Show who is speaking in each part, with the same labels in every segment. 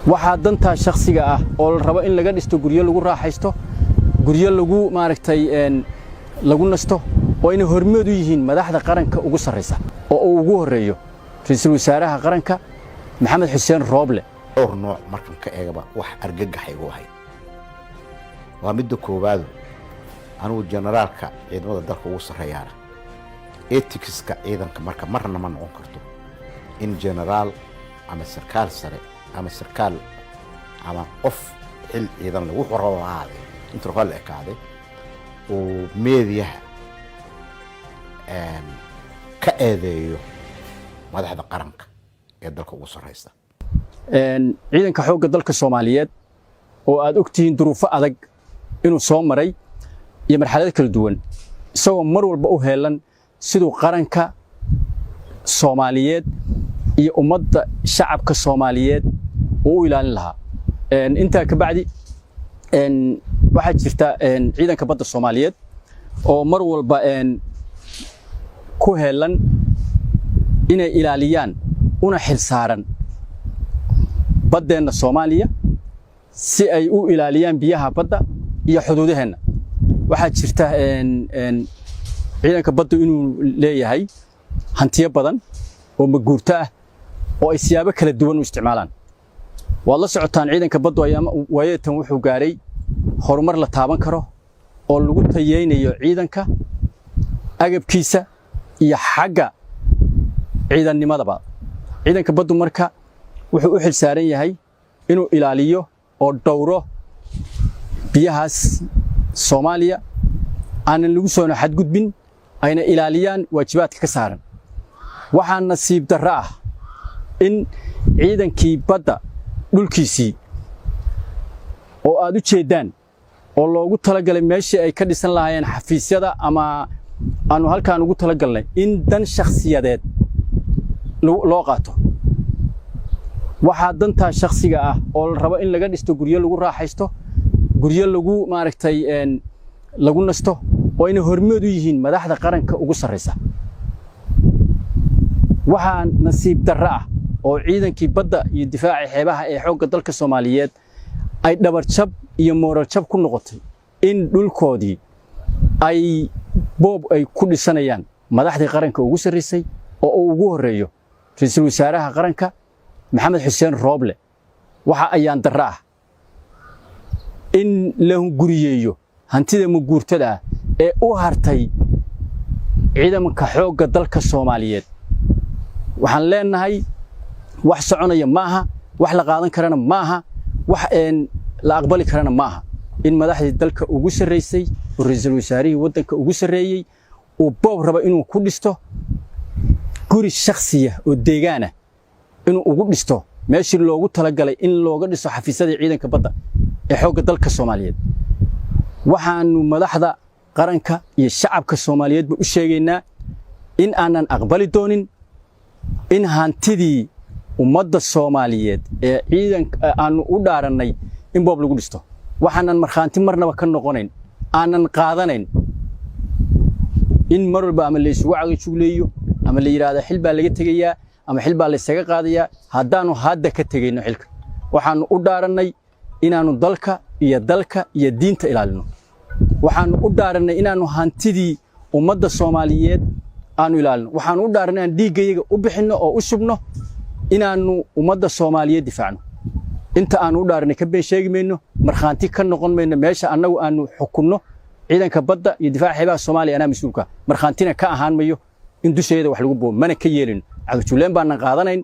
Speaker 1: waxaa dantaa shakhsiga ah oo la rabo in laga dhisto guryo lagu raaxaysto guryo lagu lagu nasto oo inay hormood u yihiin madaxda qaranka ugu sarreysa oo uu ugu horeeyo ra'iisul wasaaraha qaranka maxamed xuseen rooble
Speaker 2: dhowr nooc markan ka eegaba wax argagax igu ahay waa midda koowaad anigu generaalka ciidamada dalka ugu sarreeyana ethics-ka ciidanka marna ma noqon karto in generaal ama sarkaal sare ama sarkaal ama qof xil ciidan lagu xoro ahaade inta la ekaade oo meediyaha ka eedeeyo madaxda qaranka ee dalka ugu sarreysa
Speaker 1: ciidanka xoogga dalka Soomaaliyeed oo aad ogtihiin duruufo adag inuu soo maray iyo marxalado kala duwan isagoo mar walba u heelan sidoo qaranka Soomaaliyeed iyo ummadda shacabka Soomaaliyeed oo ilaalin lahaa inta ka bacdi waxa jirta ciidanka badda Soomaaliyeed oo mar walba ku heelan inay ilaaliyaan una xilsaaran baddeena Soomaaliya si ay u ilaaliyaan biyaha badda iyo xuduudaheena waxa jirta ciidanka badda inuu leeyahay hantiyo badan oo maguurto ah oo ay siyaabo kala duwan u isticmaalaan waad la socotaan ciidanka badda waayatan wuxuu gaaray horumar la taaban karo oo lagu tayeynayo ciidanka agabkiisa iyo xagga ciidannimadaba ciidanka baddu marka wuxuu u xilsaaran yahay inuu ilaaliyo oo dhowro biyahaas Soomaaliya aanan lagu soo xadgudbin ayna ilaaliyaan waajibaadka ka saaran waxaan nasiib darro ah in ciidankii badda dhulkiisii oo aad u jeedaan oo loogu talagalay meeshii ay ka dhisan lahaayeen xafiisyada ama aanu halkaan ugu talagalnay in dan shakhsiyadeed loo qaato waxaa dantaa shakhsiga ah oo la rabo in laga dhisto guryo lagu raaxaysto guryo lagu lagu nasto oo inay hormood u yihiin madaxda qaranka ugu sarreysa waxaa nasiib darro ah oo ciidankii badda iyo difaaca xeebaha ee xoogga dalka Soomaaliyeed ay dhabarjab iyo moral jab ku noqotay in dhulkoodii ay boob ay ku dhisanayaan madaxda qaranka ugu sarreysay oo uu ugu horeeyo ra'iisul wasaaraha qaranka maxamed xuseen rooble waxa ayaan darro ah in la guriyeeyo hantida maguurtada ee u hartay ciidanka xoogga dalka Soomaaliyeed waxaan leenahay wax soconaya maaha wax la qaadan karana maaha wax la aqbali karana maaha in madaxda dalka ugu sarreysay oo ra'iisul wasaarihi wadanka ugu sarreeyay oo boob raba inuu ku dhisto guri shakhsiya oo deegaan ah inuu ugu dhisto meeshii loogu talagalay in looga dhiso xafiisyada ciidanka badda ee xoogga dalka Soomaaliyeed waxaanu madaxda qaranka iyo shacabka Soomaaliyeed u sheegaynaa in aanan aqbali doonin in hantidii ummadda Soomaaliyeed ee ciidanka aanu u dhaaranay in boob lagu dhisto waxaanan marxaanti marnaba ka noqonayn aanan qaadanayn in mar walba ama la isugu cagajugleeyo ama la yiraahdo xil baa laga tagayaa ama xil baa la isaga qaadayaa haddaanu hadda ka tagayno xilka waxaanu u dhaaranay inaanu dalka iyo diinta ilaalino waxaanu u dhaaranay inaanu hantidii ummadda Soomaaliyeed aanu ilaalino waxaanu u dhaaranay in dhiigayaga u bixino oo u shubno inaanu ummadda Soomaaliyeed difaacno inta aanu u dhaaranay ka been sheegi mayno marxaanti ka noqon mayno meesha annagu aanu xukunno ciidanka badda iyo difaaca xeebaha Soomaaliya ana mas'uulka marxaantina ka ahaan mayo in dusheeda wax lagu boobo mana ka yeelin cagjuleen baan qaadanayn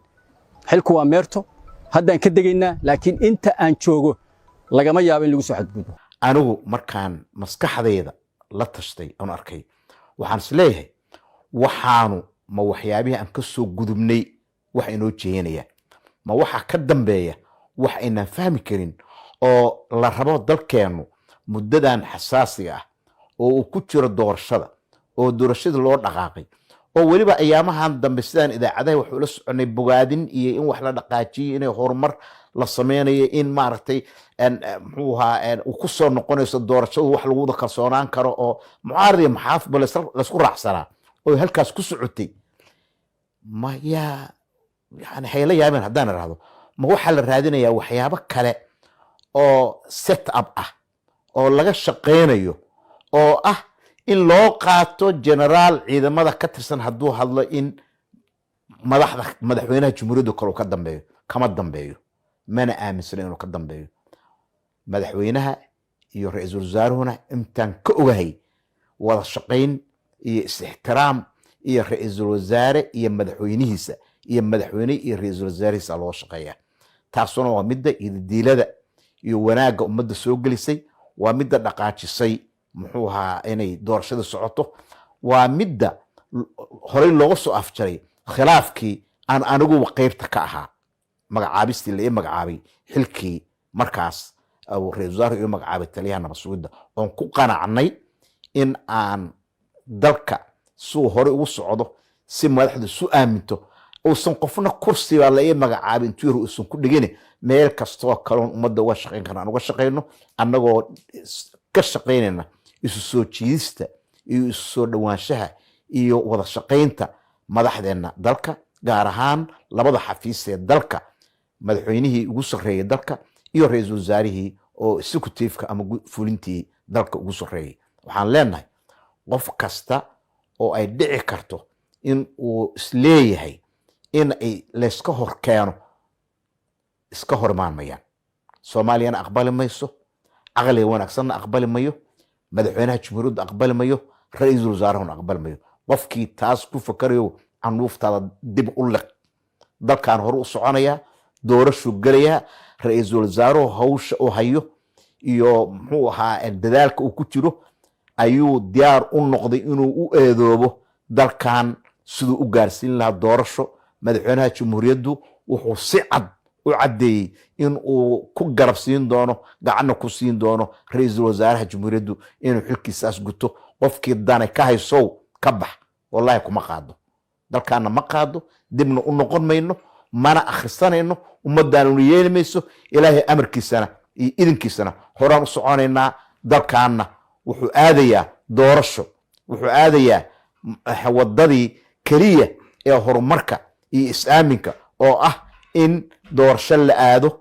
Speaker 1: xilku waa meerto haddaan ka degaynaa laakiin inta aan joogo lagama yaabo in lagu soo xadgudbo
Speaker 2: anigu markaan maskaxdayda la tashtay aan arkay waxaan isleeyahay waxaanu ma waxyaabihi aan ka soo gudubnay wax inoo jeeyanaya ma waxa ka dambeeya wax aynaan fahmi karin oo la rabo dalkeenu muddadan xasaasiga ah oo uu ku jiro doorashada oo doorashada loo dhaqaaqay oo waliba ayaamahan dambe sidaan idaacadaha wax ula soconay bogaadin iyo in wax la dhaqaajiyo inay horumar la sameeyo in maaragtay muxuu ahaa uu ku soo noqonayso doorashadu wax lagu wada kalsoonaan karo oo mucaarad iyo maxaafid la isku raacsanaa oo halkaas ku socotay ma yaa yani hayla yaabeen haddaan iraahdo ma waxaa la raadinayaa waxyaabo kale oo set up ah oo laga shaqaynayo oo ah in loo qaato generaal ciidamada ka tirsan hadduu hadlo in madaxweynaha jamhuuriyadda kale ka dambeeyo kama dambeeyo mana aaminsana inuu ka dambeeyo madaxweynaha iyo ra'iisul wasaaruhuna intaan ka ogahay wada shaqayn iyo is-ixtiraam iyo ra'iisul wasaare iyo madaxweynihiisa iyo madaxweyne iyo ra'iisul wasaarihiisa loo shaqeeyaa taasuna waa midda iddiilada iyo wanaagga ummadda soo gelisay waa midda dhaqaajisay muxuu ahaa inay doorashada socoto waa midda horey looga soo afjaray khilaafkii aan anigu qaybta ka ahaa magacaabistii la ii magacaabay xilkii markaas ra'iisul wasaare iyo magacaabay taliyaha nabad sugidda oon ku qanacnay in aan dalka suu hore ugu socdo si madaxdu su aaminto uusan qofna kursiga la ii magacaabay intuu yar uusan ku dhigin meel kastoo kaloon ummadda uga shaqayn karna aan uga shaqayno annagoo ka shaqaynayna isu soo jiidista iyo isu soo dhawaanshaha iyo wada shaqaynta madaxdeenna dalka gaar ahaan labada xafiis ee dalka madaxweynihii ugu sarreeyay dalka iyo ra'iisul wasaarihii oo executive-ka ama fulintii dalka ugu sarreeyay waxaan leenahay qof kasta oo ay dhici karto in uu isleeyahay in ay layska hor keeno iska hor imaanmayaan soomaaliyana aqbali mayso caqliga wanaagsanna aqbali mayo madaxweynaha jamhuuriyadda aqbali mayo ra'iisul wasaarahuna aqbali mayo qofkii taas ku fakarayo canuuftaada dib u liq dalkan hore u soconayaa doorashuu gelayaa ra'iisul wasaaruhu hawsha uu hayo iyo muxuu ahaa dadaalka uu ku jiro ayuu diyaar u noqday inuu u eedoobo dalkan siduu u gaarsiin lahaa doorasho madaxweynaha jamhuuriyaddu wuxuu si cad u caddeeyey in uu ku garab siin doono gacanna ku siin doono ra'iisul wasaaraha jamhuuriyaddu inuu xilkiisaas guto qofkii dane ka haysow ka bax wallahi kuma qaado dalkaana ma qaado dibna u noqon mayno mana akhrisanayno ummaddaanuna yeeli mayso ilaahay amarkiisana iyo idinkiisana horaan u soconaynaa dalkaanna wuxuu aadayaa doorasho wuxuu aadayaa waddadii keliya ee horumarka iyo is-aaminka oo ah in doorasho la aado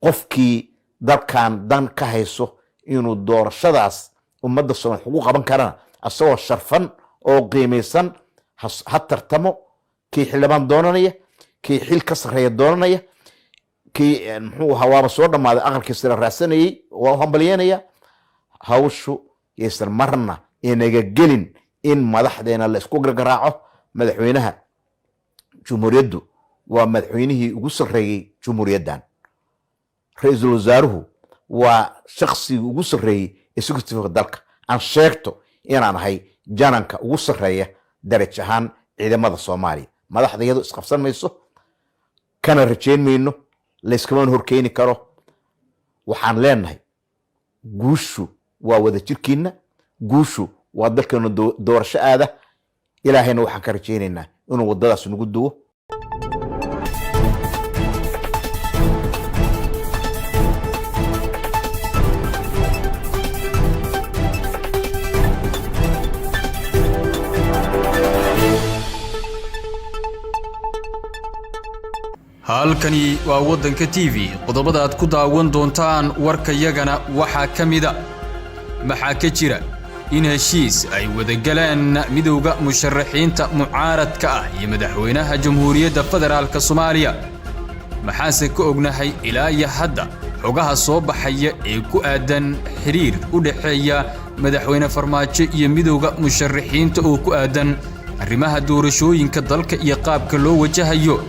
Speaker 2: qofkii dalkan dan ka hayso inuu doorashadaas ummadda Soomaaliyeed ugu qaban karana asagoo sharfan oo qiimaysan ha tartamo kii xildhibaan doonanaya kii xil ka sarreeya doonanaya kii muxuu hawaaba soo dhammaaday aqalkiisa la raadsanayay waa hambalyeynaya hawshu yaysan marna inaga gelin in madaxdeena la isku gargaraaco madaxweynaha jamhuuriyaddu waa madaxweynihii ugu sarreeyay jamhuuriyaddan ra'iisul wasaaruhu waa shakhsigii ugu sarreeyay executive dalka aan sheegto inaan ahay jananka ugu sarreeya daraj ahaan ciidamada Soomaaliya madaxda iyadu isqabsan mayso kana rajayn mayno layskama horkeeni karo waxaan leenahay guushu waa wada jirkiina guushu waa dalkeena doorasho aada ilaahayna waxaan ka rajaynaynaa inuu wadadaas nagu duwo
Speaker 3: halkani waa waddanka TV qodobada aad ku daawan doontaan warkayagana waxaa kamida maxaa ka jira in heshiis ay wada galeen midowga musharaxiinta mucaaradka ah iyo madaxweynaha jamhuuriyadda federaalka Soomaaliya maxaase ka ognahay ilaa iyo hadda xogaha soo baxaya ee ku aadan xiriir u dhaxeeya madaxweyne Farmaajo iyo midowga musharaxiinta oo ku aadan arrimaha doorashooyinka dalka iyo qaabka loo wajahayo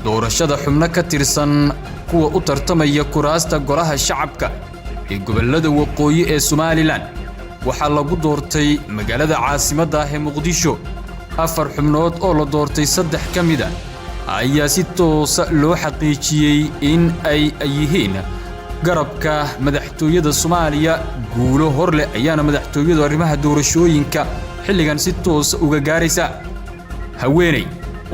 Speaker 3: doorashada xubno ka tirsan kuwa u tartamaya kuraasta golaha shacabka ee gobolada waqooyi ee Somaliland waxaa lagu doortay magaalada caasimadda ah ee Muqdisho 4 xubnood oo la doortay 3 kamida ayaa si toos loo xaqiijiyay in ay yihiin garabka madaxtooyada Soomaaliya guulo hor leh ayaana madaxtooyadu arrimaha doorashooyinka xilligan si toos uga gaaraysa haweeney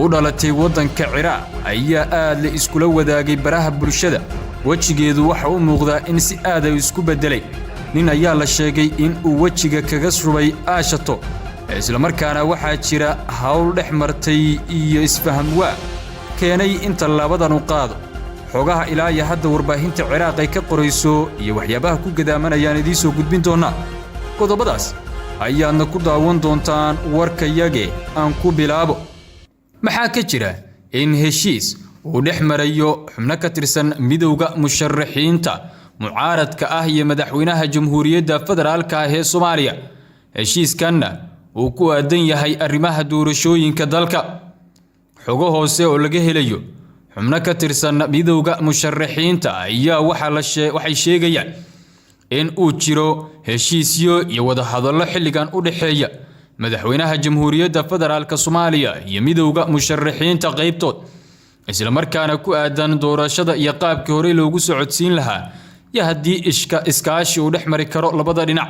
Speaker 3: u dhalatay waddanka Ciraaq ayaa aad la iskula wadaagay baraha bulshada wajigeedu waxa uu muuqdaa in si aad ay isku bedelay nin ayaa la sheegay in uu wajiga kaga shubay aashato isla markaana waxaa jira hawl dhex martay iyo isfaham waa keenay inta labadan u qaado xogaha ilaa iyo hadda warbaahinta Ciraaq ay ka qorayso iyo waxyaabaha ku gadaamanayaan idin soo gudbin doona qodobadaas ayaadna ku daawan doontaan warkayage aan ku bilaabo. maxaa ka jira in heshiis uu dhex marayo xubno ka tirsan midowga musharaxiinta mucaaradka ah iyo madaxweynaha jamhuuriyadda federaalka ah ee Soomaaliya? heshiiskanna uu ku aadan yahay arrimaha doorashooyinka dalka. xogo hoose oo laga helayo xubno ka tirsan midowga musharaxiinta ayaa waxay sheegayaan in uu jiro heshiisyo iyo wada hadallo xilligan u dhaxeeya madaxweynaha jamhuuriyadda federaalka Soomaaliya iyo midowga musharaxiinta qaybtood, isla markaana ku aadan doorashada iyo qaabkii hore loogu socodsiin lahaa iyo haddii iskaashi uu dhex mari karo labada dhinac.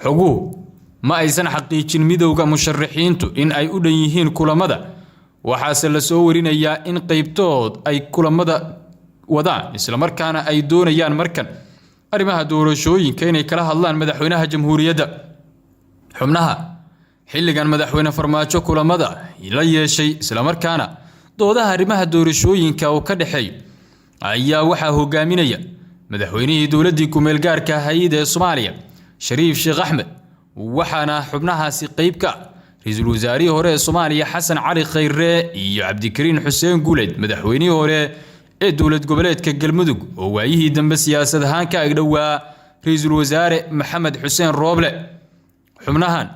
Speaker 3: xoguhu ma aysan xaqiijin midowga musharaxiintu in ay u dhan yihiin kulamada, waxaase la soo warinayaa in qaybtood ay kulamada wadaan isla markaana ay doonayaan markan arrimaha doorashooyinka inay kala hadlaan madaxweynaha jamhuuriyadda. xubnaha xilligan madaxweyne farmaajo kulamada la yeeshay isla markaana doodaha arrimaha doorashooyinka oo ka dhaxeeya ayaa waxaa hogaaminaya madaxweynihii dowladdii ku-meel gaarka ahayd ee Soomaaliya Shariif Sheekh Axmed, waxaana xubnahaasi qayb ka ra'iisul wasaarihii hore ee Soomaaliya Xasan Cali Khayre iyo Cabdikariin Xuseen Guuleed, madaxweynihii hore ee dowlad goboleedka Galmudug oo waayihii dambe siyaasad ahaan ka agdhowaa ra'iisul wasaare Maxamed Xuseen Rooble. xubnahan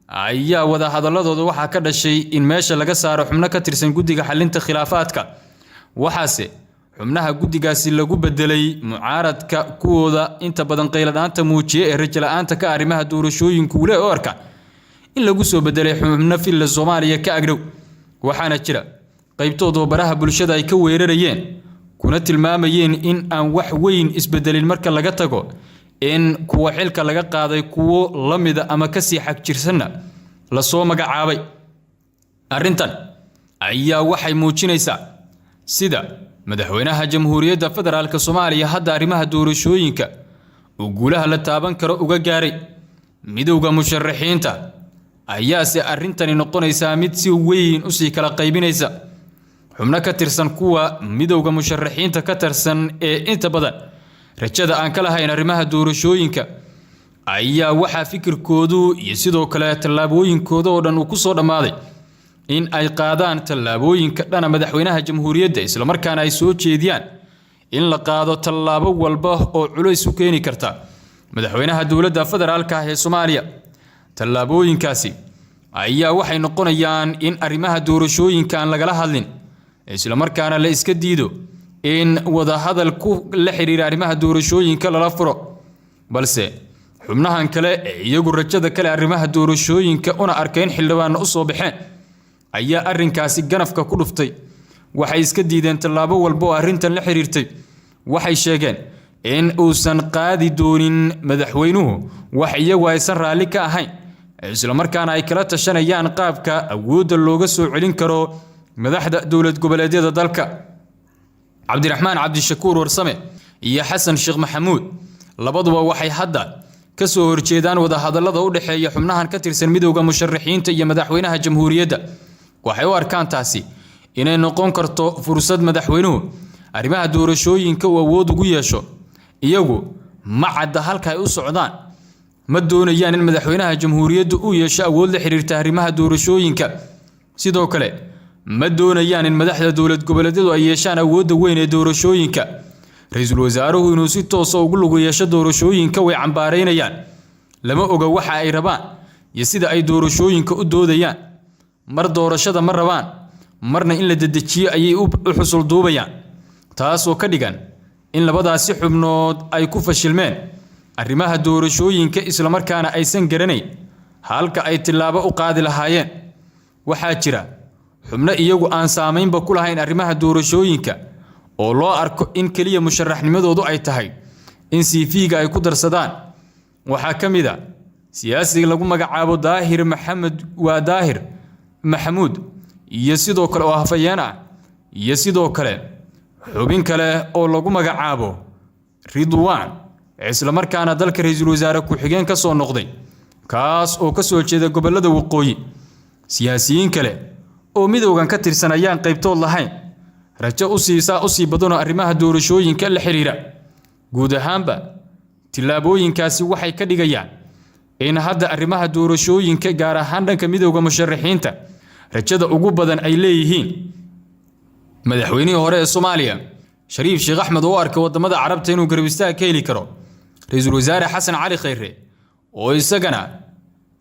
Speaker 3: ayaa wada hadalladooda waxaa ka dhashay in meesha laga saaro xubno ka tirsan guddiga xalinta khilaafaadka, waxaase xubnaha guddigaasi lagu bedelay mucaaradka kuwooda inta badan qayladhaanta muujiye ee rajo la'aanta ka arrimaha doorashooyinku ule oo arka in lagu soo bedelay xubno filla Soomaaliya ka agdhow. waxaana jira qaybtood oo baraha bulshada ay ka weerarayeen kuna tilmaamayeen in aan wax weyn isbedelin marka laga tago in kuwa xilka laga qaaday kuwo lamida ama ka sii xag jirsanna la soo magacaabay. arrintan ayaa waxay muujinaysaa sida madaxweynaha jamhuuriyadda federaalka Soomaaliya hadda arrimaha doorashooyinka uu guulaha la taaban karo uga gaaray. midowga musharaxiinta ayaase arrintani noqonaysaa mid si weyn u sii kala qaybinaysa. xubno ka tirsan kuwa midowga musharaxiinta ka tirsan ee inta badan rajada aan ka lahayn arrimaha doorashooyinka ayaa waxaa fikirkoodu iyo sidoo kale tallaabooyinkooda oo dhan uu ku soo dhammaaday in ay qaadaan tallaabooyinka dhana madaxweynaha jamhuuriyadda, isla markaana ay soo jeediyaan in la qaado tallaabo walba oo culays u keeni karta madaxweynaha dowladda federaalka ah ee Soomaaliya. tallaabooyinkaasi ayaa waxay noqonayaan in arrimaha doorashooyinka aan lagala hadlin, isla markaana la iska diido in wada hadal ku la xiriira arrimaha doorashooyinka lala furo. balse xubnahan kale ee iyagu rajada kale arrimaha doorashooyinka una arkeen xildhibaanna u soo baxeen ayaa arrinkaasi ganafka ku dhuftay. waxay iska diideen tallaabo walba oo arrintan la xiriirtay. waxay sheegeen in uusan qaadi doonin madaxweynuhu wax iyagu aysan raalli ka ahayn, isla markaana ay kala tashanayaan qaabka awoodda looga soo celin karo madaxda dowlad goboleedyada dalka. Cabdiraxmaan Cabdishakuur Warsame iyo Xasan Sheekh Maxamuud labaduba waxay hadda ka soo horjeedaan wada hadallada u dhaxeeya xubnahan ka tirsan midowga musharaxiinta iyo madaxweynaha jamhuuriyadda. waxay u arkaan taasi inay noqon karto fursad madaxweynuhu arrimaha doorashooyinka uu awood ugu yeesho. iyagu ma cadda halka ay u socdaan, ma doonayaan in madaxweynaha jamhuuriyaddu uu yeesho awood la xiriirta arrimaha doorashooyinka. sidoo kale ma doonayaan in madaxda dowlad goboleedyadu ay yeeshaan awoodda weyn ee doorashooyinka. ra'iisul wasaaruhu inuu si toos ah ugu lug yeesho doorashooyinka way cambaareynayaan. lama oga waxa ay rabaan iyo sida ay doorashooyinka u doodayaan. mar doorashada ma rabaan, marna in la dedejiyo ayay u xusul duubayaan, taasoo ka dhigan in labadaasi xubnood ay ku fashilmeen arrimaha doorashooyinka, isla markaana aysan garanayn halka ay tilaabo u qaadi lahaayeen. waxaa jira xubno iyagu aan saameynba ku lahayn arrimaha doorashooyinka oo loo arko in kaliya musharaxnimadoodu ay tahay in CV-ga ay ku darsadaan. waxaa ka mid ah siyaasiga lagu magacaabo Daahir Maxamuud iyo sidoo kale oo hafayeen ah, iyo sidoo kale xubin kale oo lagu magacaabo Ridwaan, isla markaana dalka ra'iisul wasaare ku-xigeen ka soo noqday, kaas oo ka soo jeeda gobolada waqooyi. siyaasiyiin kale oo midowgan ka tirsan ayaan qaybtood lahayn, rajo u sii badano arrimaha doorashooyinka la xiriira. guud ahaanba tillaabooyinkaasi waxay ka dhigayaan in hadda arrimaha doorashooyinka gaar ahaan dhanka midowga musharaxiinta rajada ugu badan ay leeyihiin. madaxweynihii hore ee Soomaaliya Shariif Sheekh Axmed oo arkay wadamada Carabta inuu garab istaag ka heli karo ra'iisul wasaare Xasan Cali Khayre oo isagana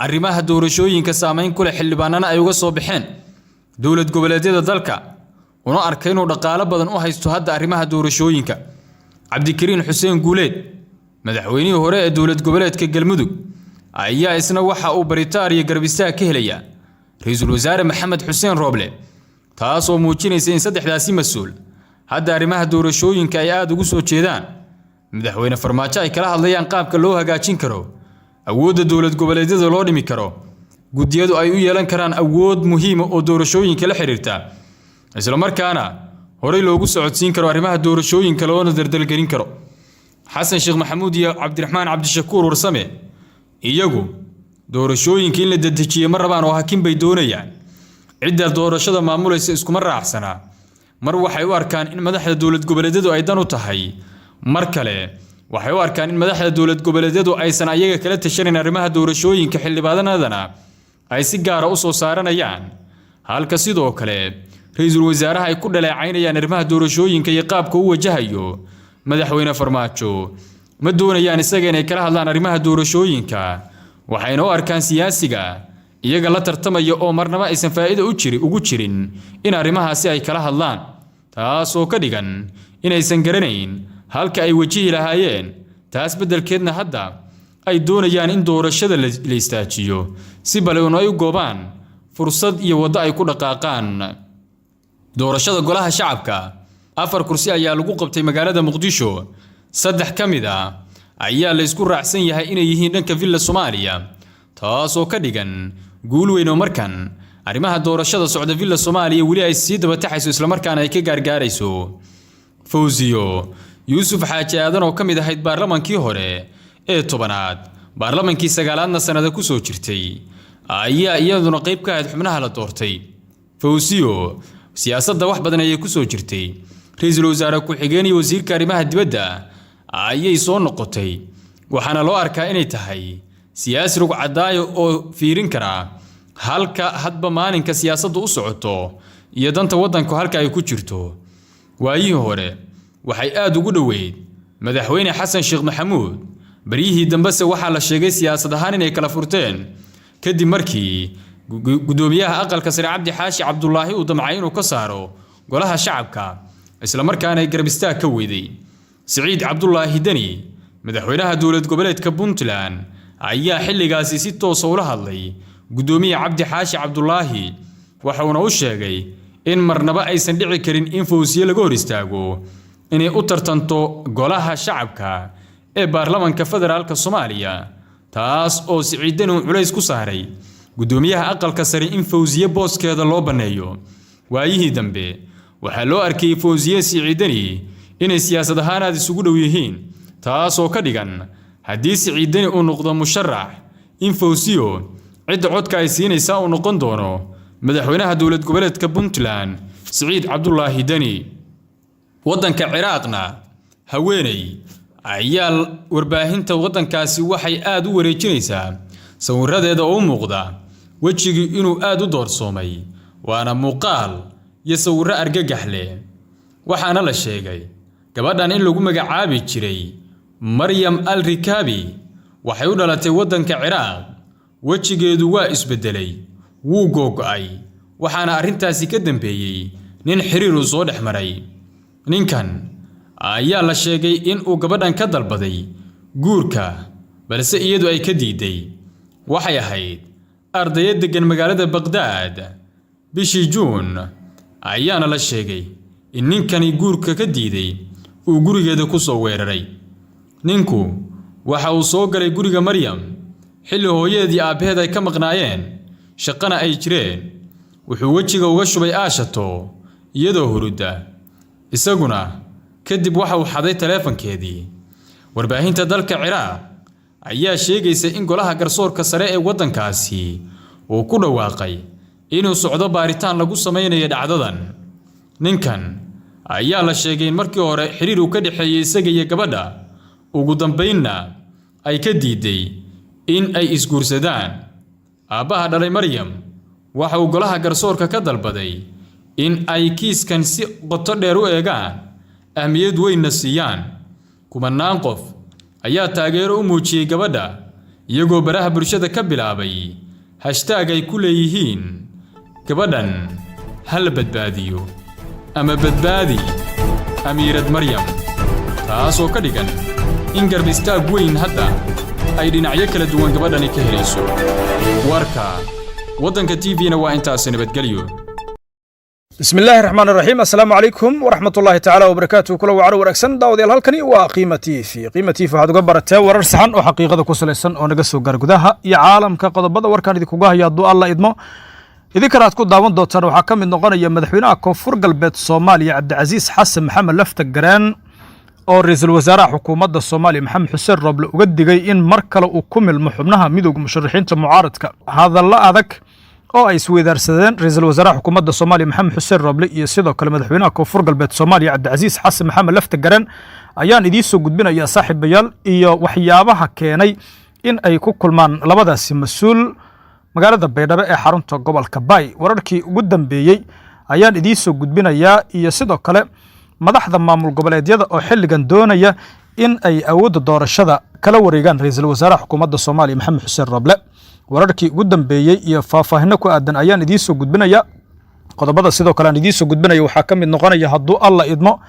Speaker 3: arrimaha doorashooyinka saameyn ku leh xildhibaanana ay uga soo baxeen dowlad goboleedyada dalka una arkay inuu dhaqaale badan u haysto hadda arrimaha doorashooyinka. Cabdikariin Xuseen Guuleed madaxweynihii hore ee dowlad goboleedka Galmudug ayaa isna waxa uu baritaar iyo garab istaag ka helaya ra'iisul wasaare Maxamed Xuseen Rooble, taas oo muujinaysa in saddexdaasi mas'uul hadda arrimaha doorashooyinka ay aad ugu soo jeedaan. madaxweyne Farmaajo ay kala hadlayaan qaabka loo hagaajin karo awoodda dowlad goboleedyada loo dhimi karo, gudiyadu ay u yeelan karaan awood muhiim ah oo doorashooyinka la xiriirta, isla markaana horey loogu socodsiin karo arrimaha doorashooyinka loona dardalgelin karo. Xasan Sheekh Maxamuud iyo Cabdiraxmaan Cabdishakuur Warsame iyagu doorashooyinka in la dedejiyo mar rabaan oo hakin bay doonayaan. cidda doorashada maamulaysa iskuma raacsana, mar waxay u arkaan in madaxda dowlad goboleedyadu ay dan u tahay, mar kale waxay u arkaan in madaxda dowlad goboleedyadu aysan ayaga kala tashanin arrimaha doorashooyinka xildhibaanadana ay si gaar ah u soo saaranayaan, halka sidoo kale ra'iisul wasaaraha ay ku dhaleecaynayaan arrimaha doorashooyinka iyo qaabka uu wajahayo. madaxweyne Farmaajo ma doonayaan isaga inay kala hadlaan arrimaha doorashooyinka, waxayna u arkaan siyaasiga iyaga la tartamaya oo marnaba aysan faa'iido ugu jirin in arrimahaasi ay kala hadlaan, taas oo ka dhigan inaysan garanayn halka ay wajihi lahaayeen. taas beddelkeedna hadda ay doonayaan in doorashada la istaajiyo si bal ay u goobaan fursad iyo waddo ay ku dhaqaaqaan. doorashada golaha shacabka 4 kursi ayaa lagu qabtay magaalada Muqdisho, 3 ka mid ah ayaa la isku raacsan yahay inay yihiin dhanka Villa Soomaaliya, taas oo ka dhigan guul weyn oo markan arrimaha doorashada socda Villa Soomaaliya wali ay sii daba taxayso isla markaana ay ka gaargaarayso. Fawziyo Yuusuf Xaaji Aadan oo ka mid ahayd baarlamaankii hore ee 10aad baarlamaankii 9aadna sanada ku soo jirtay ayaa iyaduna qayb ka ahayd xubnaha la doortay. Fawziyo siyaasadda wax badan ayay ku soo jirtay, ra'iisul wasaare ku-xigeen iyo wasiirka arrimaha dibadda ayay soo noqotay, waxaana loo arkaa inay tahay siyaasi rug cadaayo oo fiirin kara halka hadba maalinka siyaasaddu u socoto iyo danta waddanku halka ay ku jirto. waayihii hore waxay aad ugu dhoweyd madaxweyne Xasan Sheekh Maxamuud, bariyihii dambese waxaa la sheegay siyaasad ahaan inay kala furteen kadib markii gudoomiyaha aqalka sare Cabdi Xaashi Cabdullaahi uu damcay inuu ka saaro golaha shacabka, isla markaana ay garab istaag ka weyday. Siciid Cabdullaahi Dani madaxweynaha dowlad goboleedka Puntland ayaa xilligaasi si toos ah ula hadlay gudoomiyaha Cabdi Xaashi Cabdullaahi, waxaana uu sheegay in marnaba aysan dhici karin in Fawziye laga hor istaago inay u tartanto golaha shacabka ee baarlamaanka federaalka Soomaaliya, taas oo Siciid Dani culays ku saaray gudoomiyaha aqalka sare in Fawziye booskeeda loo baneeyo. waayihii dambe waxaa loo arkay Fawziye Siciid Dani inay siyaasad ahaan aad isugu dhow yihiin, taas oo ka dhigan haddii Siciid Dani uu noqdo musharax in Fawziyo cidda codka ay siinaysaa uu noqon doono madaxweynaha dowlad goboleedka Puntland Siciid Cabdullaahi Dani. waddanka Ciraaqna haweeney ayaa warbaahinta waddankaasi waxay aad u wareejinaysaa sawiradeeda oo muuqda wajigii inuu aad u doorsoomay, waana muuqaal iyo sawirro argagax leh. waxaana la sheegay gabadhan in lagu magacaabi jiray Maryam Al-Rikabi, waxay u dhalatay waddanka Ciraaq, wajigeedu waa isbedelay, wuu go'ay, waxaana arrintaasi ka dambeeyay nin xiriir uu soo dhexmaray. ninkan ayaa la sheegay in uu gabadhan ka dalbaday guurka, balse iyadu ay ka diiday. waxay ahayd ardayad degan magaalada Baghdad. bishii Juun ayaana la sheegay in ninkani guurka ka diiday uu gurigeeda ku soo weeraray. ninku waxa uu soo galay guriga Maryam xilli hooyadeedii aabaheed ay ka maqnaayeen, shaqana ay jireen. wuxuu wajiga uga shubay aashato iyadoo hurudda, isaguna kadib waxa uu xaday taleefankeedii. warbaahinta dalka Ciraaq ayaa sheegaysa in golaha garsoorka sare ee waddankaasi uu ku dhawaaqay inuu socdo baaritaan lagu samaynayo dhacdadan. ninkan ayaa la sheegay in markii hore xiriir uu ka dhexeeyay isaga iyo gabadha ugu dambeynna ay ka diiday in ay isguursadaan. Aabbaha dhalay Maryam waxa uu golaha garsoorka ka dalbaday in ay kiiskan si qoto dheer u eegaan, ahmiyad weynna siiyaan. Kumanaan qof ayaa taageero u muujiyay gabadha, iyagoo baraha bulshada ka bilaabay hashtag ay ku leeyihiin gabadhan hal badbaadiyo ama badbaadi amiirad Maryam, taasoo ka dhigan in garb istaag weyn hadda ay dhinacyo kala duwan gabadhani ka helayso. Warka waddanka TV-na waa intaas. Nabadgelyo.
Speaker 4: بسم الله الرحمن الرحيم. السلام عليكم ورحمة الله تعالى وبركاته. كل وعلى وركسن داود الهلكني وقيمتي في هذا قبرت ورسحن وحقيقة كسلسن ونقص وجرجدها يا عالم كقضبضة وركان ذي كوجاه يا ضوء الله إدمه إذا كانت كود داون دوتر وحكم من نقطة يا مدحونا كفر قلبت الصومالي عبد العزيز حسن محمد لفت الجران أو رئيس الوزراء حكومة الصومالي محمد حسين ربل وقد جاي إن مركل وكمل محبناها ميدوق مشرحين معارض هذا الله هذاك oo ay isweydaarsadeen ra'iisul wasaaraha xukuumadda Soomaaliya Maxamed Xuseen Roble iyo sidoo kale madaxweynaha Koonfur Galbeed Soomaaliya Cabdicasiis Xasan Maxamed Lafta Garan ayaan idiin soo gudbinayaa saaxiibayaal iyo waxyaabaha keenay in ay ku kulmaan labadaasi mas'uul magaalada Baydhabo ee xarunta gobolka Bay. Wararkii ugu dambeeyay ayaan idiin soo gudbinayaa iyo sidoo kale madaxda maamul goboleedyada oo xilligan doonaya in ay awoodda doorashada kala wareegaan ra'iisul wasaaraha xukuumadda Soomaaliya Maxamed Xuseen Roble. wararkii ugu dambeeyay iyo faahfaahinno ku aadan ayaan idiin soo gudbinaya. qodobada sidoo kale aan idiin soo gudbinayo waxaa ka mid noqonaya hadduu alla idmo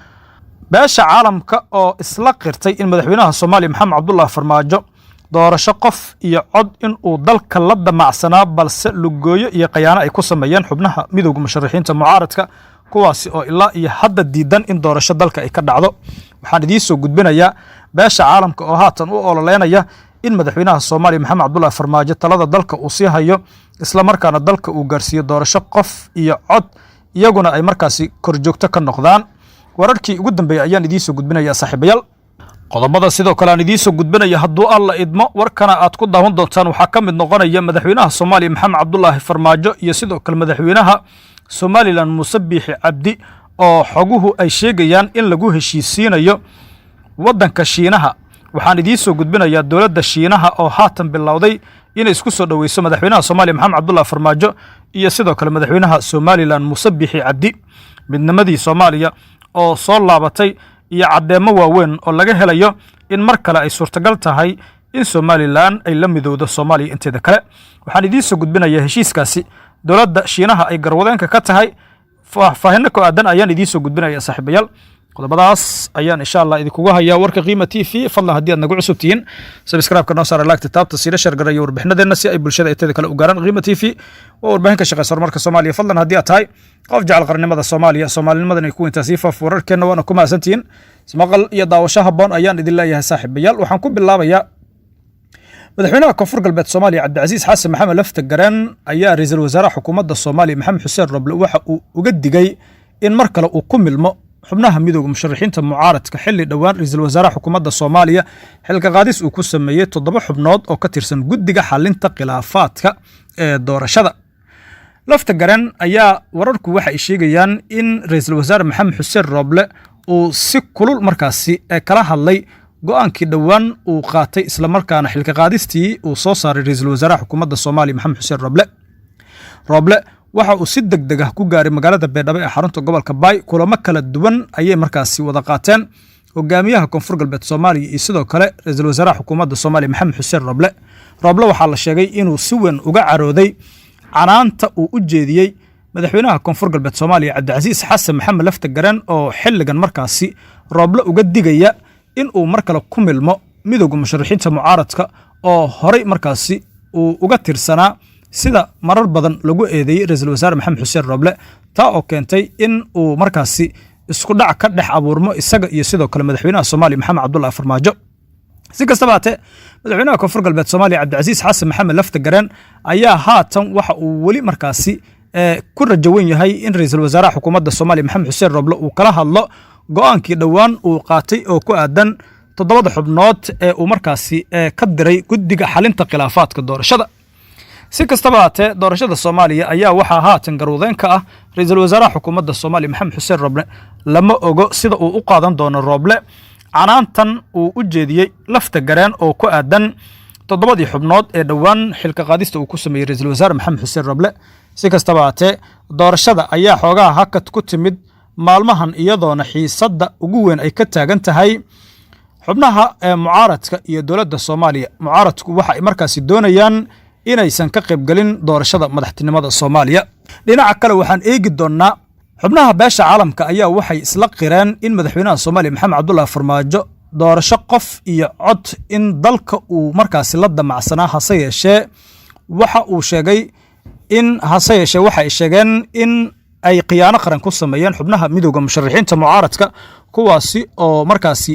Speaker 4: beesha caalamka oo isla qirtay in madaxweynaha Soomaaliya Maxamed Cabdullaahi Farmaajo doorasho qof iyo cod in uu dalka la damacsanaa balse lugooyo iyo qayaano ay ku sameeyeen xubnaha midowga musharaxiinta mucaaradka kuwaasi oo ilaa iyo hadda diidan in doorasho dalka ay ka dhacdo. waxaan idiin soo gudbinayaa beesha caalamka oo haatan u ololeynaya in madaxweynaha Soomaaliya Maxamed Cabdullaahi Farmaajo talada dalka uu sii hayo isla markaana dalka uu gaarsiiyo doorasho qof iyo cod iyaguna ay markaasi korjoogto ka noqdaan. wararkii ugu dambeeyay ayaan idiin soo gudbinayaa saaxiibayaal. qodobada sidoo kale aan idiin soo gudbinayo hadduu alla idmo warkana aad ku daawan doontaan waxaa ka mid noqonaya madaxweynaha Soomaaliya Maxamed Cabdullaahi Farmaajo iyo sidoo kale madaxweynaha Somaliland Muuse Biixi Cabdi oo xoguhu ay sheegayaan in lagu heshiisiinayo waddanka Shiinaha. waxaan idiin soo gudbinayaa dowladda Shiinaha oo haatan bilowday inay isku soo dhaweyso madaxweynaha Soomaaliya Maxamed Cabdullaahi Farmaajo iyo sidoo kale madaxweynaha Somaliland Muuse Biixi Cabdi. midnimadii Soomaaliya oo soo laabatay iyo cadeemo waaweyn oo laga helayo in mar kale ay suurtagal tahay in Somaliland ay la midowdo Soomaaliya inteeda kale. waxaan idiin soo gudbinayaa heshiiskaasi dowladda Shiinaha ay garwadeenka ka tahay. faahfaahinno ku aadan ayaan idiin soo gudbinayaa saaxiibayaal. qodobadaas ayaan insha Allah idinkugu hayaa warka qiimo TV. fadlan haddii aad nagu cusub tihiin subscribe-ka noo saara, like taabta siira share gareeyo warbixinadeena si ay bulshada inteeda kale u gaaraan. qiimo TV waa warbaahin ka shaqeysa horumarka Soomaaliya. fadlan haddii aad tahay qof jecel qarannimada Soomaaliya, Soomaalinimadan ay ku intaasii faaf wararkeena waana ku mahadsantihiin. ismaqal iyo daawasho habboon ayaan idin leeyahay saaxiibayaal. waxaan ku bilaabayaa madaxweynaha Koonfur Galbeed Soomaaliya Cabdicasiis Xasan Maxamed Lafta Garan ayaa ra'iisul wasaaraha xukuumadda Soomaaliya Maxamed Xuseen Roble waxa uu uga digay in mar kale uu ku milmo xubnaha midowga musharaxiinta mucaaradka xilli dhowaan ra'iisul wasaaraha xukuumadda Soomaaliya xilka qaadis uu ku sameeyay 7 xubnood oo ka tirsan guddiga xalinta khilaafaadka ee doorashada. Lafta Garan ayaa wararku waxa ay sheegayaan in ra'iisul wasaare Maxamed Xuseen Roble uu si kulul markaasi kala hadlay go'aankii dhowaan uu qaatay isla markaana xilka qaadistii uu soo saaray ra'iisul wasaaraha xukuumadda Soomaaliya Maxamed Xuseen Roble waxa uu si degdeg ah ku gaaray magaalada Baydhabo ee xarunta gobolka Bay. kulamo kala duwan ayay markaasi wada qaateen hogaamiyaha Koonfur Galbeed Soomaaliya iyo sidoo kale ra'iisul wasaaraha xukuumadda Soomaaliya Maxamed Xuseen Roble waxaa la sheegay inuu si weyn uga carooday canaanta uu u jeediyey madaxweynaha Koonfur Galbeed Soomaaliya Cabdicasiis Xasan Maxamed Lafta Garan oo xilligan markaasi Roble uga digaya in uu mar kale ku milmo midowga musharaxiinta mucaaradka oo horay markaasi uu uga tirsanaa sida marar badan lagu eedeeyay ra'iisul wasaare Maxamed Xuseen Roble taa oo keentay in uu markaasi isku dhac ka dhex abuurmo isaga iyo sidoo kale madaxweynaha Soomaaliya Maxamed Cabdullaahi Farmaajo. si kastaba haatee madaxweynaha Koonfur Galbeed Soomaaliya Cabdicasiis Xasan Maxamed Lafta Garan ayaa haatan waxa uu weli markaasi ku rajawan yahay in ra'iisul wasaaraha xukuumadda Soomaaliya Maxamed Xuseen Roble uu kala hadlo go'aankii dhowaan uu qaatay oo ku aadan 7 xubnood ee uu markaasi ka diray guddiga xalinta khilaafaadka doorashada. si kastaba haatee doorashada soomaaliya ayaa waxaa haatan garwadeen ka ah ra-iisul wasaaraha xukuumadda soomaaliya maxamed xuseen roble lama ogo sida uu u qaadan doono roble canaantan uu u jeediyey lafta gareen oo ku aadan 7 xubnood ee dhowaan xilka qaadista uu ku sameeyey ra-iisul wasaare maxamed xuseen roble si kastaba haatee doorashada ayaa xoogaha hakad ku timid maalmahan iyadoona xiisadda ugu weyn ay ka taagan tahay xubnaha mucaaradka iyo dowladda soomaaliya mucaaradku waxa ay markaasi doonayaan inaysan ka qaybgelin doorashada madaxtinimada soomaaliya dhinaca kale waxaan eegi doonnaa xubnaha beesha caalamka ayaa waxay isla qireen in madaxweynaha soomaaliya maxamed cabdullaahi farmaajo doorasho qof iyo cod in dalka uu markaasi la damacsanaa hase yeeshee waxa ay sheegeen in ay khiyaano qaran ku sameeyeen xubnaha midowda musharaxiinta mucaaradka kuwaasi oo markaasi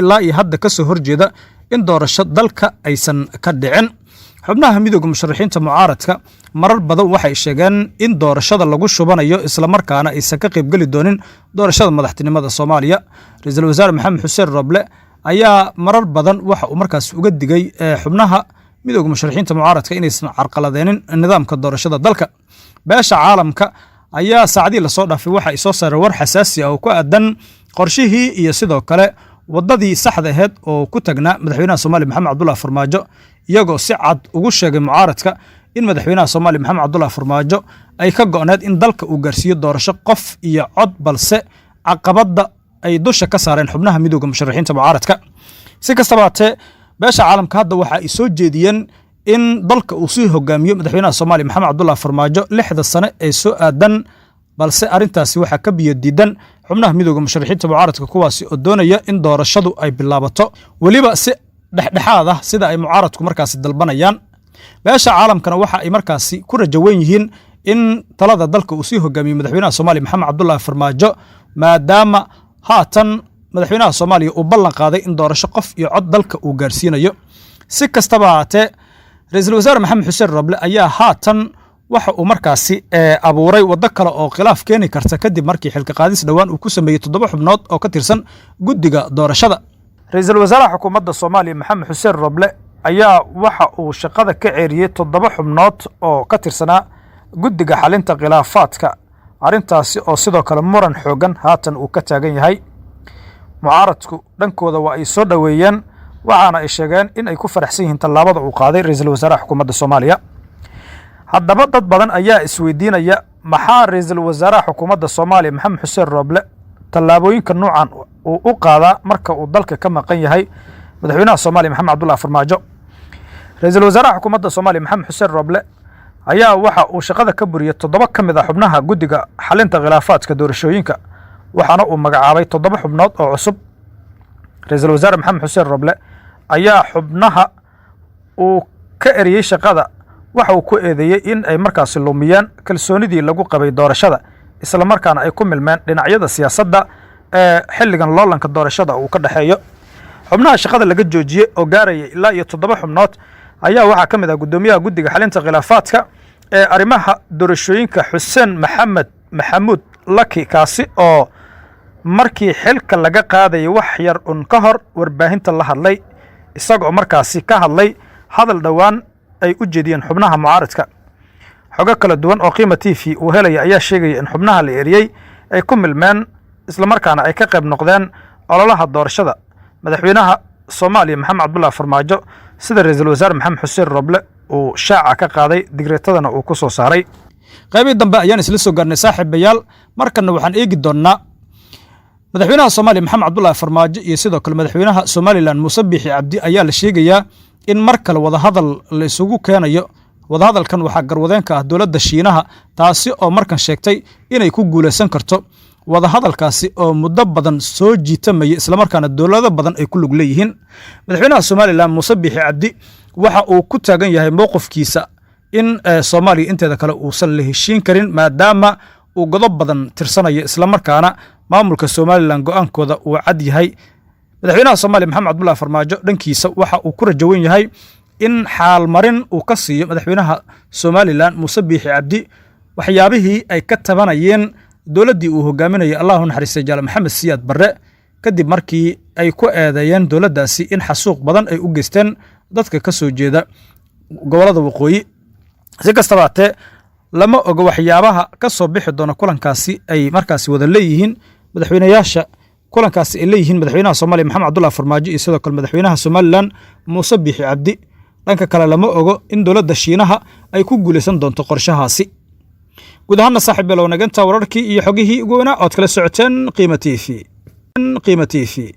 Speaker 4: ilaa iyo hadda ka soo horjeeda in doorasho dalka aysan ka dhicin xubnaha midowda musharaxiinta mucaaradka marar badan waxay sheegeen in doorashada lagu shubanayo islamarkaana aysan ka qaybgeli doonin doorashada madaxtinimada soomaaliya ra-iisul wasaare maxamed xuseen roble ayaa marar badan waxa uu markaas uga digay xubnaha midowda musharaxiinta mucaaradka inaysan carqaladeenin nidaamka doorashada dalka beesha caalamka ayaa saacadii lasoo dhaafay waxa ay soo saareen war xasaasi ah oo ku aadan qorshihii iyo sidoo kale waddadii saxda aheyd oo ku tagnaa madaxweynaha soomaaliya maxamed cabdullaahi farmaajo iyagoo si cad ugu sheegay mucaaradka in madaxweynaha soomaaliya maxamed cabdullaahi farmaajo ay ka go'need in dalka uu gaarsiiyo doorasho qof iyo cod balse caqabadda ay dusha ka saareen xubnaha midowda musharaxiinta mucaaradka si kastaba haatee beesha caalamka hadda waxa ay soo jeediyeen in dalka uu sii hogaamiyo madaxweynaha soomaaliya maxamed cabdullaahi farmaajo 6 sane ee soo aadan balse arrintaasi waxaa ka biyo diidan xubnaha midowda musharaxiinta mucaaradka kuwaasi oo doonaya in doorashadu ay bilaabato weliba si dhexdhexaad ah sida ay mucaaradku markaasi dalbanayaan beesha caalamkana waxa ay markaasi ku rajo weyn yihiin in talada dalka uu sii hogaamiyo madaxweynaha soomaaliya maxamed cabdullaahi farmaajo maadaama haatan madaxweynaha soomaaliya uu ballan qaaday in doorasho qof iyo cod dalka uu gaarsiinayo si kastaba haatee ra-iisul wasaare maxamed xuseen roble ayaa haatan waxa uu markaasi abuuray waddo kale oo khilaaf keeni karta kadib markii xilka qaadis dhowaan uu ku sameeyey 7 xubnood oo ka tirsan guddiga doorashada ra-iisul wasaaraha xukuumadda soomaaliya maxamed xuseen roble ayaa waxa uu shaqada ka ceeriyey 7 xubnood oo ka tirsanaa guddiga xalinta khilaafaadka arrintaasi oo sidoo kale muran xoogan haatan uu ka taagan yahay mucaaradku dhankooda waa ay soo dhoweeyeen waxaana ay sheegeen in ay ku faraxsan yihiin tallaabada uu qaaday ra-iisul wasaaraha xukuumadda soomaaliya haddaba dad badan ayaa isweydiinaya maxaa ra-iisul wasaaraha xukuumadda soomaaliya maxamed xuseen roble tallaabooyinka noocan uu u qaadaa marka uu dalka ka maqan yahay madaxweynaha soomaaliya maxamed cabdullaahi farmaajo ra-iisul wasaaraha xukuumadda soomaaliya maxamed xuseen roble ayaa waxa uu shaqada ka buriyey 7 ka mid ah xubnaha guddiga xalinta khilaafaadka doorashooyinka waxaana uu magacaabay 7 xubnood oo cusub ra-iisul wasaare maxamed xuseen roble ayaa xubnaha uu ka eriyey shaqada waxa uu ku eedeeyey in ay markaasi lumiyeen kalsoonidii lagu qabay doorashada islamarkaana ay ku milmeen dhinacyada siyaasadda ee xilligan loolanka doorashada uu ka dhexeeyo xubnaha shaqada laga joojiyey oo gaaraya ilaa iyo 7 xubnood ayaa waxaa ka mid ah guddoomiyaha guddiga xalinta khilaafaadka ee arrimaha doorashooyinka xuseen maxamuud laki kaasi oo markii xilka laga qaadayay wax yar un ka hor warbaahinta la hadlay isagoo markaasi ka hadlay hadal dhowaan ay u jeediyeen xubnaha mucaaradka xogo kala duwan oo qiima t v uu helaya ayaa sheegaya in xubnaha la eriyey ay ku milmeen islamarkaana ay ka qayb noqdeen ololaha doorashada madaxweynaha soomaaliya maxamed cabdullaahi farmaajo sida ra-iisul wasaare maxamed xuseen roble uu shaaca ka qaaday digreetadana uu ku soo saaray qaybii dambe ayaan isla soo gaarnay saaxiibayaal markanna waxaan eegi doonnaa madaxweynaha soomaaliya maxamed cabdullaahi farmaajo iyo sidoo kale madaxweynaha somalilan muuse biixi cabdi ayaa la sheegayaa in mar kale wadahadal la isugu keenayo wadahadalkan waxaa garwadeenka ah dowladda shiinaha taasi oo markan sheegtay inay ku guulaysan karto wadahadalkaasi oo muddo badan soo jiitamaya islamarkaana dowlado badan ay ku lug leeyihiin madaxweynaha somalilan muuse biixi cabdi waxa uu ku taagan yahay mowqifkiisa in soomaaliya inteeda kale uusan la heshiin karin maadaama uu godob badan tirsanayo islamarkaana maamulka somalilan go'aankooda uu cad yahay madaxweynaha soomaaliya maxamed cabdullaahi farmaajo dhankiisa waxa uu ku rajo weyn yahay in xaalmarin uu ka siiyo madaxweynaha somalilan muuse biixi cabdi waxyaabihii ay ka tabanayeen dowladdii uu hogaaminayay allahu naxariistay jaale maxamed siyaad barre kadib markii ay ku eedeeyeen dowladdaasi in xasuuq badan ay u geysteen dadka ka soo jeeda gobollada waqooyi si kastaba haatee lama oga waxyaabaha ka soo bixi doona kulankaasi ay markaasi wada leeyihiin madaxweynayaasha kulankaasi ay leeyihiin madaxweynaha Soomaaliya Maxamed Cabdullaahi Farmaajo iyo sidoo kale madaxweynaha Somaliland Muuse Biixi Cabdi. dhanka kale lama ogo in dowladda Shiinaha ay ku guuleysan doonto qorshahaasi. guud ahaan saaxiib below naganta wararkii iyo xogihii ugu weynaa ood kala socoteen Qiimo TV.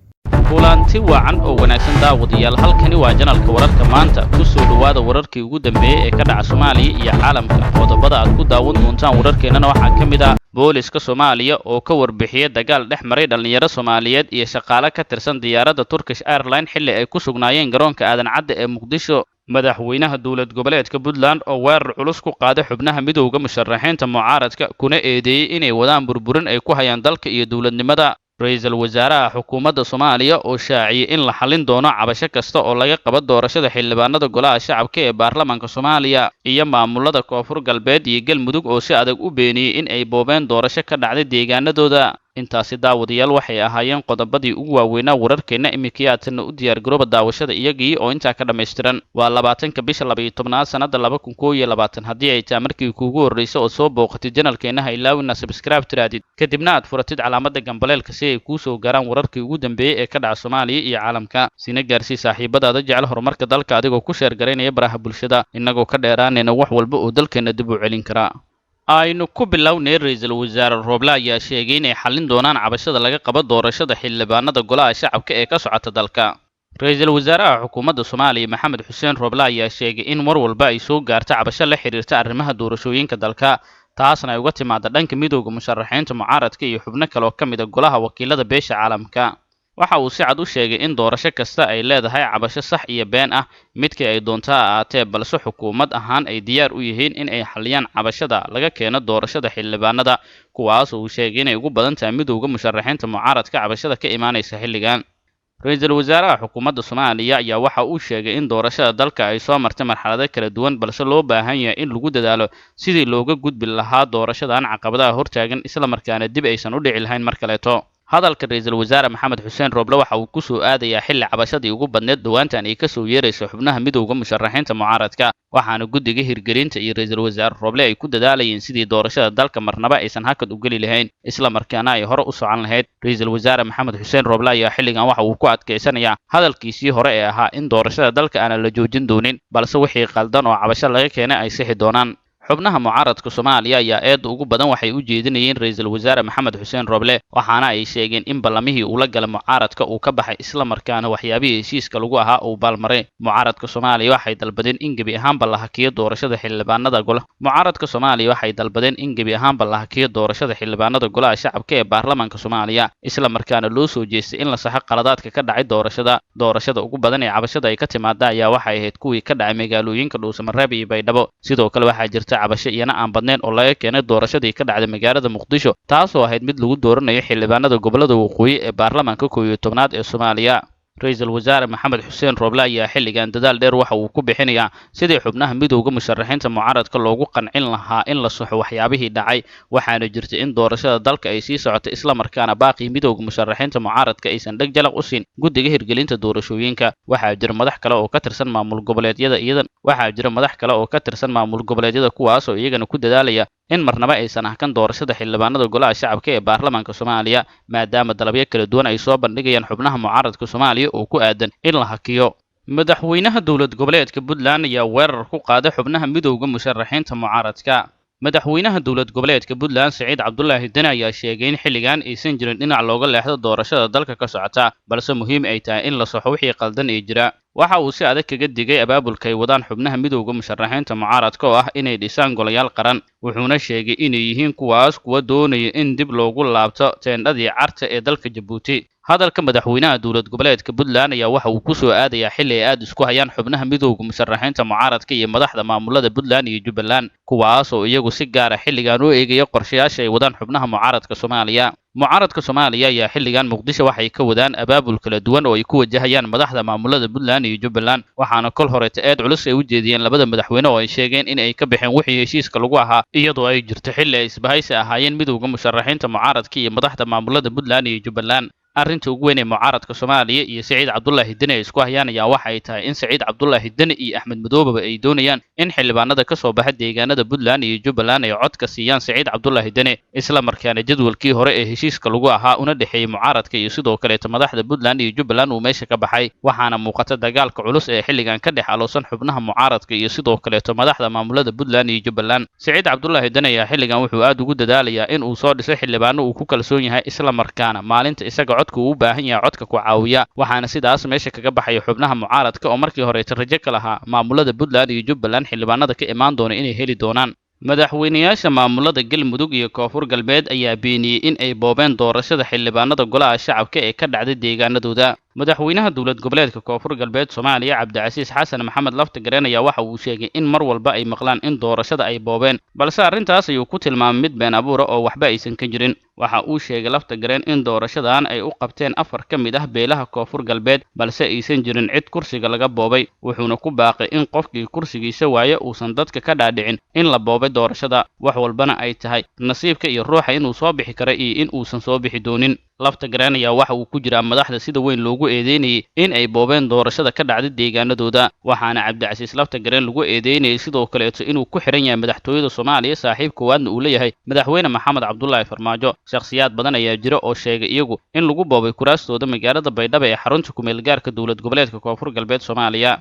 Speaker 5: kulanti wacan oo wanaagsan daawadayaal, halkani waa janalka wararka maanta. ku soo dhawaada wararkii ugu dambeeyay ee ka dhaca Soomaaliya iyo caalamka. qodobada aad ku daawan doontaan wararkeenana waxaa ka mid ah booliska Soomaaliya oo ka warbixiyay dagaal dhex maray dhalinyaro Soomaaliyeed iyo shaqaale ka tirsan diyaaradda Turkish Airlines xilli ay ku sugnaayeen garoonka Aadan Cadde ee Muqdisho. madaxweynaha dowlad goboleedka Puntland oo weerar culus ku qaaday xubnaha midowga musharaxiinta mucaaradka kuna eedeeyay inay wadaan burburin ay ku hayaan dalka iyo dowladnimada. ra'iisul wasaaraha xukuumadda Soomaaliya oo shaaciyay in la xalin doono cabasho kasta oo laga qabo doorashada xildhibaanada golaha shacabka ee baarlamaanka Soomaaliya iyo maamulada Koonfur Galbeed iyo Galmudug oo si adag u beeniyay in ay boobeen doorasho ka dhacday deegaanadooda. intaasi daawadayaal waxay ahaayeen qodobadii ugu waaweynaa wararkeena. imikiyaadna u diyaar garooba daawashada iyagii oo intaa ka dhammaystiran. waa 20ka bisha 12 sanada 2021 haddii ay taa markii kuugu horreysay oo soo booqatay janalkeena ha ilaawina subscribe tiraadid kadibna aad furatid calaamadda gambaleelka si ay kuu soo gaaraan wararkii ugu dambeeyay ee ka dhaca Soomaaliya iyo caalamka. sina gaarsii saaxiibadaada jecel horumarka dalka adigoo ku sheer garaynaya baraha bulshada inagoo ka dheeraanayna wax walba oo dalkeena dib u celin kara. aynu ku bilownay ra'iisul wasaare Roble ayaa sheegay inay xalin doonaan cabashada laga qabo doorashada xildhibaanada golaha shacabka ee ka socota dalka. ra'iisul wasaaraha xukuumadda Soomaaliya Maxamed Xuseen Roble ayaa sheegay in mar walba ay soo gaarto cabasho la xiriirta arrimaha doorashooyinka dalka, taasna ay uga timaado dhanka midowga musharaxiinta mucaaradka iyo xubno kale oo ka mid ah golaha wakiilada beesha caalamka. waxa uu si cad u sheegay in doorasho kasta ay leedahay cabasho sax iyo been ah midkii ay doontaa ahaatee, balse xukuumad ahaan ay diyaar u yihiin in ay xaliyaan cabashada laga keeno doorashada xildhibaanada, kuwaas oo uu sheegay inay ugu badan tahay midowga musharaxiinta mucaaradka cabashada ka imaanaysa xilligan. ra'iisul wasaaraha xukuumadda Soomaaliya ayaa waxa uu sheegay in doorashada dalka ay soo martay marxalado kala duwan, balse loo baahan yahay in lagu dadaalo sidii looga gudbi lahaa doorashadan caqabadaha hortaagan isla markaana dib aysan u dhici lahayn mar kaleeto. hadalka ra'iisul wasaare Maxamed Xuseen Roble waxa uu ku soo aadayaa xilli cabashadii ugu badneed dhawaantan ay ka soo yeerayso xubnaha midowga musharaxiinta mucaaradka, waxaana guddiga hirgelinta iyo ra'iisul wasaare Roble ay ku dadaalayeen sidii doorashada dalka marnaba aysan hakad u geli lahayn isla markaana ay hore u socon lahayd. ra'iisul wasaare Maxamed Xuseen Roble ayaa xilligan waxa uu ku adkeysanayaa hadalkiisii hore ee ahaa in doorashada dalka aan la joojin doonin, balse wixii qaldan oo cabasho laga keenay ay sixi doonaan. xubnaha mucaaradka Soomaaliya ayaa eed ugu badan waxay u jeedinayeen ra'iisul wasaare Maxamed Xuseen Roble, waxaana ay sheegeen in ballamihii uu la galay mucaaradka uu ka baxay isla markaana waxyaabihii heshiiska lagu ahaa uu baalmaray. mucaaradka Soomaaliya waxay dalbadeen in gebi ahaanba la hakiyo doorashada xildhibaanada golaha shacabka ee baarlamaanka Soomaaliya, isla markaana loo soo jeestay in la saxo qaladaadka ka dhacay doorashada ugu badan ee cabashada ay ka timaada ayaa waxay ahayd kuwii ka dhacay magaalooyinka Dhuusamareeb iyo Baydhabo. sidoo kale waxaa jirta cabasho iyana aan badnayn oo laga keenay doorashadii ka dhacday magaalada Muqdisho, taasoo ahayd mid lagu dooranayo xildhibaanada gobolada waqooyi ee baarlamaanka 11aad ee Soomaaliya. ra'iisul wasaare Maxamed Xuseen Roble ayaa xilligan dadaal dheer waxa uu ku bixinayaa sidii xubnaha midowga musharaxiinta mucaaradka loogu qancin lahaa in la saxo waxyaabihii dhacay, waxaana jirta in doorashada dalka ay sii socoto isla markaana baaqi midowga musharaxiinta mucaaradka aysan dheg jalaq u siin guddiga hirgelinta doorashooyinka. waxaa jira madax kale oo ka tirsan maamul goboleedyada kuwaas oo iyagana ku dadaalaya in marnaba aysan ahkan doorashada xildhibaanada golaha shacabka ee baarlamaanka Soomaaliya, maadaama dalabyo kala duwan ay soo bandhigayaan xubnaha mucaaradka Soomaaliya oo ku aadan in la hakiyo. madaxweynaha dowlad goboleedka Puntland ayaa weerar ku qaaday xubnaha midowga musharaxiinta mucaaradka. madaxweynaha dowlad goboleedka Puntland Saciid Cabdullaahi Deni ayaa sheegay in xilligan aysan jirin dhinac looga leexdo doorashada dalka ka socota, balse muhiim ay tahay in la saxo wixii qaldan ee jira. waxa uu si adag kaga digay abaabulka ay wadaan xubnaha midowga musharaxiinta mucaaradka oo ah inay dhisaan golayaal qaran, wuxuuna sheegay inay yihiin kuwa doonaya in dib loogu laabto teendhadii carta ee dalka Jabuuti. hadalka madaxweynaha dowlad goboleedka Puntland ayaa waxa uu ku soo aadayaa xilli ay aad isku hayaan xubnaha midowga musharaxiinta mucaaradka iyo madaxda maamulada Puntland iyo Jubbaland, kuwaas oo iyagu si gaar ah xilligan u eegaya qorshayaasha ay wadaan xubnaha mucaaradka Soomaaliya. mucaaradka Soomaaliya ayaa xilligan Muqdisho waxay ka wadaan abaabul kala duwan oo ay ku wajahayaan madaxda maamulada Puntland iyo Jubbaland, waxaana kol hore eed culus ay u jeediyeen labada madaxweyne oo ay sheegeen in ay ka bixeen wixii heshiiska lagu ahaa, iyadoo ay jirto xilli ay isbahaysi ahaayeen midowga musharaxiinta mucaaradka iyo madaxda maamulada Puntland iyo Jubbaland. arrinta ugu weyn ee mucaaradka Soomaaliya iyo Saciid Cabdullaahi Deni ay isku hayaan ayaa waxa ay tahay in Saciid Cabdullaahi Deni iyo Axmed Madoobe ay doonayaan in xildhibaanada ka soo baxa deegaanada Puntland iyo Jubbaland ay cod ka siiyaan Saciid Cabdullaahi Deni isla markaana jadwalkii hore ee heshiiska lagu ahaa una dhaxeeyay mucaaradka iyo sidoo kale madaxda Puntland iyo Jubbaland uu meesha ka baxay waxaana muuqata dagaalka culus ee xilligan ka dhex aloosan xubnaha mucaaradka iyo sidoo kale madaxda maamulada Puntland iyo Jubbaland Saciid Cabdullaahi Deni ayaa xilligan wuxuu aad ugu dadaalayaa in uu soo dhiso xildhibaano uu ku kalsoon yahay isla markaana maalinta isaga codka uu u baahan yahay codka ku caawiya waxaana sidaas meesha kaga baxay xubnaha mucaaradka oo markii hore rajo ka lahaa maamulada Puntland iyo Jubbaland xildhibaanada ka imaan doona inay heli doonaan madaxweynayaasha maamulada Galmudug iyo Koonfur Galbeed ayaa beeniyay in ay boobeen doorashada xildhibaanada golaha shacabka ee ka dhacday deegaanadooda madaxweynaha dowlad goboleedka Koonfur Galbeed Soomaaliya Cabdicasiis Xasan Maxamed Laftagareen ayaa waxa uu sheegay in mar walba ay maqlaan in doorashada ay boobeen balse arrintaas ayuu ku tilmaamay mid been abuur ah oo waxba aysan ka jirin waxa uu sheegay Laftagareen in doorashadan ay u qabteen 4 ka mid ah beelaha Koonfur Galbeed balse aysan jirin cid kursiga laga boobay wuxuuna ku baaqay in qofkii kursigiisa waaye uusan dadka ka dhaadhicin in la boobay doorashada wax walbana ay tahay nasiibka iyo ruuxa inuu soo bixi karo iyo in uusan soo bixi doonin Laftagareen ayaa waxa uu ku jiraa madaxda sida weyn loogu eedeynayay in ay boobeen doorashada ka dhacday deegaanadooda waxaana Cabdicasiis Laftagareen lagu eedeynayay sidoo kale inuu ku xiran yahay madaxtooyada Soomaaliya saaxiib koowaadna uu leeyahay madaxweyne Maxamed Cabdullaahi Farmaajo shakhsiyaad badan ayaa jira oo sheegay iyagu in lagu boobay kuraastooda magaalada Baydhabo ee xarunta ku meel gaarka dowlad goboleedka Koonfur Galbeed Soomaaliya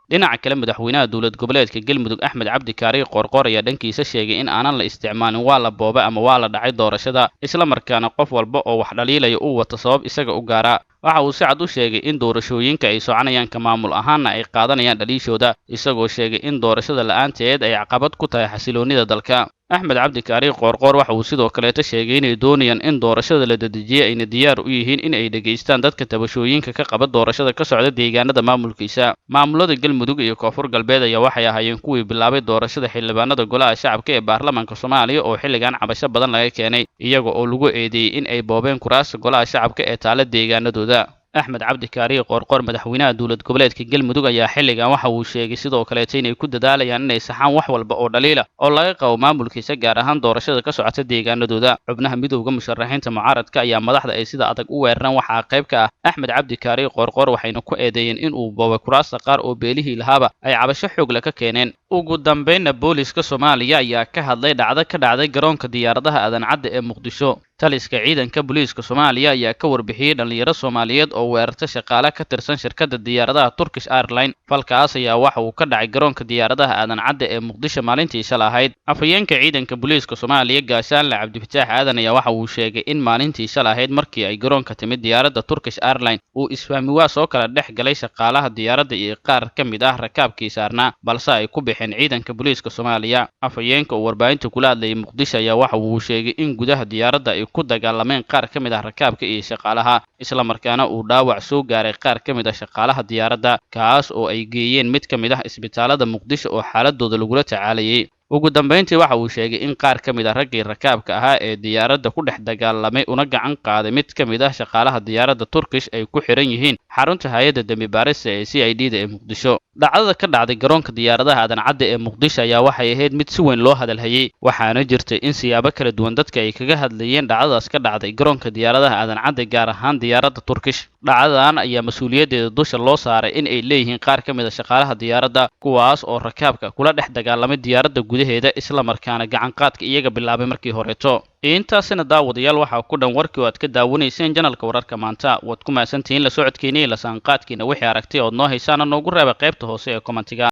Speaker 5: dhinaca kale madaxweynaha dowlad goboleedka Galmudug Axmed Cabdi Kaari Qoorqoor ayaa dhankiisa sheegay in aanan la isticmaalin waa la boobay ama waa la dhacay doorashada isla markaana qof walba oo wax dhaliilaya uu wato sabab isaga u gaara waxa uu si cad u sheegay in doorashooyinka ay soconayaan ka maamul ahaanna ay qaadanayaan dhaliishooda isagoo sheegay in doorashada la'aanteed ay caqabad ku tahay xasiloonida dalka Axmed Cabdi Kaari Qoorqoor waxa uu sidoo kale sheegay inay doonayaan in doorashada la dedejiyay ayna diyaar u yihiin in ay dhageystaan dadka tabashooyinka ka qaba doorashada ka socda deegaanada maamulkiisa maamulada Galmudug iyo Koonfur Galbeed ayaa waxay ahaayeen kuwii bilaabay doorashada xildhibaanada golaha shacabka ee baarlamaanka Soomaaliya oo xilligan cabasho badan laga keenay iyaga oo lagu eedeeyay in ay boobeen kuraasta golaha shacabka ee taala deegaanadooda Axmed Cabdi Kaari Qoorqoor madaxweynaha dowlad goboleedka Galmudug ayaa xilligan waxa uu sheegay sidoo kale inay ku dadaalayaan inay saxaan wax walba oo dhaliila oo laga qabo maamulkiisa gaar ahaan doorashada ka socota deegaanadooda xubnaha midowga musharaxiinta mucaaradka ayaa madaxda ay sida adag u weerareen waxa qayb ka ah Axmed Cabdi Kaari Qoorqoor waxayna ku eedeeyeen in uu boobay kuraasta qaar oo beelihii lahaaba ay cabasho xoog leh ka keeneen ugu dambeynna booliska Soomaaliya ayaa ka hadlay dhacdo ka dhacday garoonka diyaaradaha Aadan Cadde ee Muqdisho taliska ciidanka booliiska Soomaaliya ayaa ka warbixiyay dhalinyaro Soomaaliyeed oo weerartay shaqaale ka tirsan shirkadda diyaaradaha Turkish Airlines falkaas ayaa waxa uu ka dhacay garoonka diyaaradaha Aadan Cadde ee Muqdisho maalintii shalay ahayd afhayeenka ciidanka booliiska Soomaaliya Gaashaanle Cabdifataax Aadan ayaa waxa uu sheegay in maalintii shalay ahayd markii ay garoonka timid diyaaradda Turkish Airlines uu isfahmi waa soo kala dhex galay shaqaalaha diyaaradda iyo qaar ka mid ah rakaabkii saarnaa balse ay ku bixeen ciidanka booliiska Soomaaliya afhayeenka oo warbaahinta kula hadlayay Muqdisho ayaa waxa uu sheegay in gudaha diyaaradda ay ku dagaalameen qaar ka mid ah rakaabka iyo shaqaalaha isla markaana uu dhaawac soo gaaray qaar ka mid ah shaqaalaha diyaaradda kaas oo ay geeyeen mid ka mid ah isbitaalada Muqdisho oo xaaladooda lagula tacaalayay ugu dambeyntii waxa uu sheegay in qaar ka mid ah raggii rakaabka ahaa ee diyaaradda ku dhex dagaalamay una gacan qaaday mid ka mid ah shaqaalaha diyaaradda Turkish ay ku xiran yihiin xarunta hay'adda dambi baarista ee CID-da ee Muqdisho dhacdada ka dhacday garoonka diyaaradaha Aadan Cadde ee Muqdisho ayaa waxay ahayd mid si weyn loo hadalhayay waxaana jirtay in siyaabo kala duwan dadka ay kaga hadlayeen dhacdadaas ka dhacday garoonka diyaaradaha Aadan Cadde gaar ahaan diyaaradda Turkish dhacdadan ayaa mas'uuliyadeeda dusha loo saaray in ay leeyihiin qaar ka mid ah shaqaalaha diyaaradda kuwaas oo rakaabka kula dhex dagaalamay diyaaradda gudaheeda isla markaana gacan qaadka iyaga bilaabay markii horeeto intaasina daawadayaal waxa ku dhan warkii oo aad ka daawanayseen janalka wararka maanta waad ku mahadsantihiin la socodkiina iyo la saanqaadkiina wixii aragtay oo noo haysaan noogu reeba qaybta hoose ee commentiga